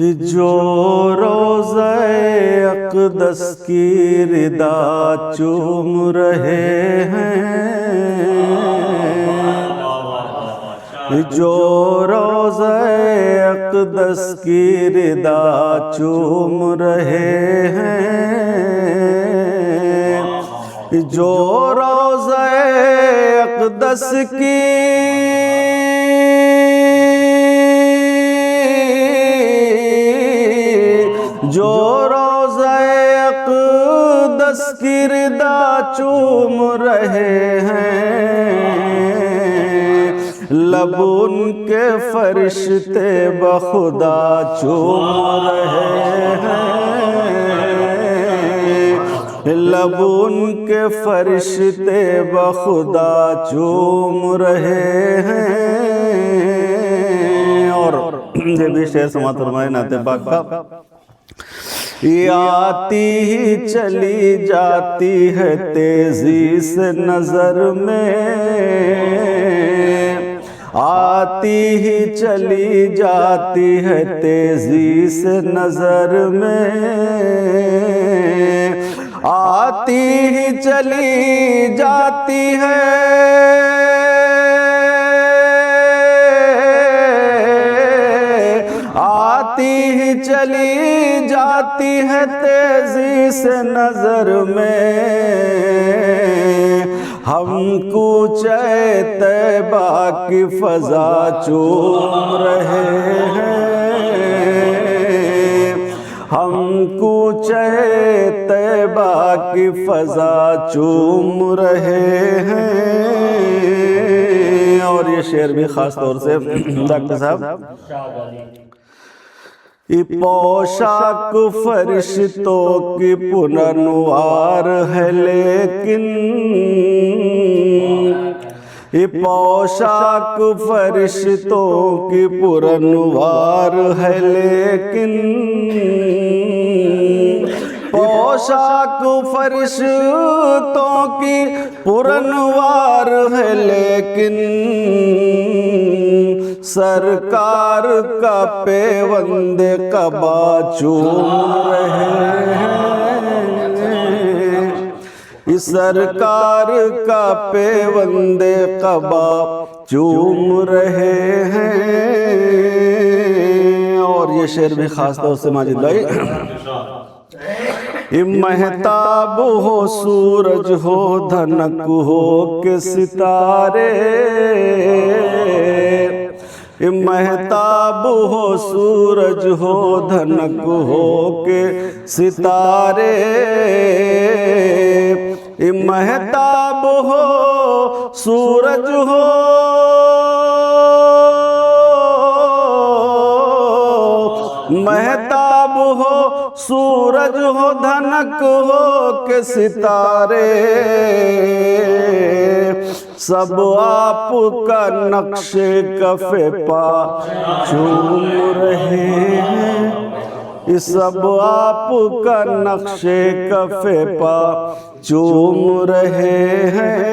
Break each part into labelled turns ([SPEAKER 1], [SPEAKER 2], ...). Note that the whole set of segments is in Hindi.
[SPEAKER 1] जो रोज़े अक़दस की रिदा चूम रहे हैं, जो रोज़े अक़दस की रिदा चूम रहे हैं, जो रोज़े अक़दस की जो रोज़े अक़दस की रिदा चूम रहे हैं, लब उनके फरिश्ते बखुदा चूम रहे हैं, लब उनके फरिश्ते बखुदा चूम रहे हैं। और ये भी शेर समात फरमाए नाते पाक का, ये आती ही चली जाती है तेजी से नजर में, आती ही चली जाती है तेजी से नजर में, आती ही चली जाती है, आती ही चली जाती है तेजी से नजर में, हम कूचे तैबा की फजा चूम रहे हैं, हम कूचे तैबा की फजा चूम रहे हैं। और ये शेर भी खास तौर से डॉक्टर साहब, पोशाक फरिश्तों की पुनर्वार है, लेकिन ये पोशाक फरिश्तों की पुनर्वार है, लेकिन पोशाक फरिश्तों की पुनर्वार है, लेकिन सरकार का पेवंदे कबा चूम रहे हैं, इस सरकार का पेवंदे कबा चूम रहे हैं। और ये शेर भी खास तौर से माजिद भाई, महताब हो सूरज हो धनक हो के सितारे, महताब हो सूरज हो धनक हो के सितारे, महताब हो सूरज हो, महताब हो सूरज हो धनक हो के सितारे, सब आपका नक्शे कफे पा चूम रहे हैं, सब आपका नक्शे कफे पा चूम रहे हैं,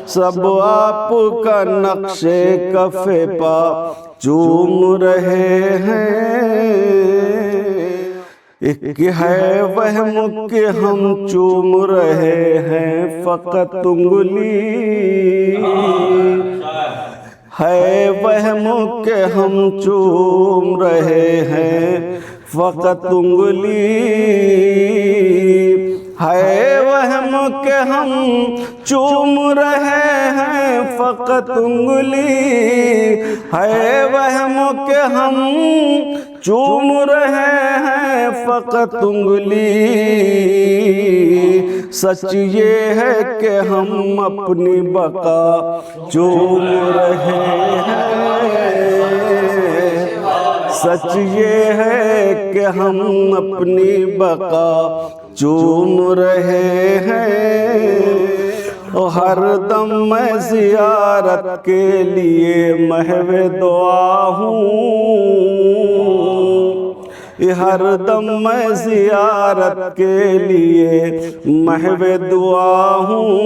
[SPEAKER 1] सब आपका नक्शे कफे पा चूम रहे हैं। एक है वहम के हम चूम रहे हैं फकत उंगली, है वहम के हम चूम रहे हैं फकत उंगली, है वहम के हम चूम रहे हैं फकत उंगली, है वहम के हम चूम रहे हैं फकत उंगली, सच ये है कि हम अपनी बका चूम रहे हैं, सच ये है कि हम अपनी बका चूम रहे हैं। हर दम मैं ज़ियारत के लिए महवे दुआ हूँ, हर दम मैं ज़ियारत के लिए महवे दुआ हूँ,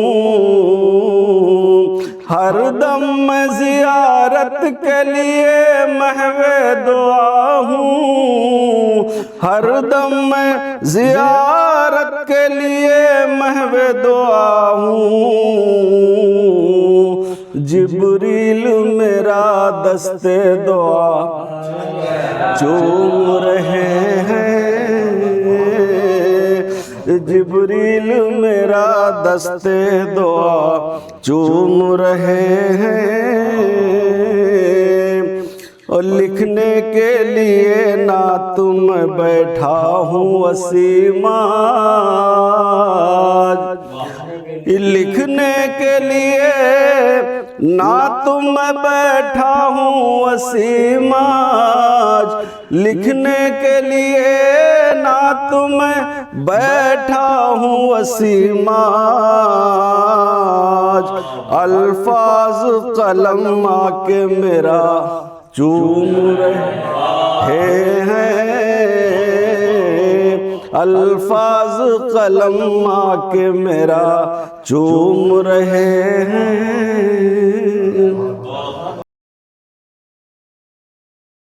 [SPEAKER 1] हर दम मैं ज़ियारत के लिए महवे दुआ हूँ, हर दम मैं ज़ियारत के लिए महवे दुआ हूँ। जिब्रील मेरा दस्ते दुआ चूम रहे हैं, जिब्रील मेरा दस्ते दुआ चूम रहे हैं। और लिखने के लिए ना तुम बैठा हूँ वसीमाज, लिखने के लिए ना तुम बैठा हूँ वसीमाज, लिखने के लिए ना तुम बैठा हूँ वसीमाज। अल्फाज कलम आके मेरा चूम रहे हैं, अल्फाज कलम आके मेरा चूम रहे हैं।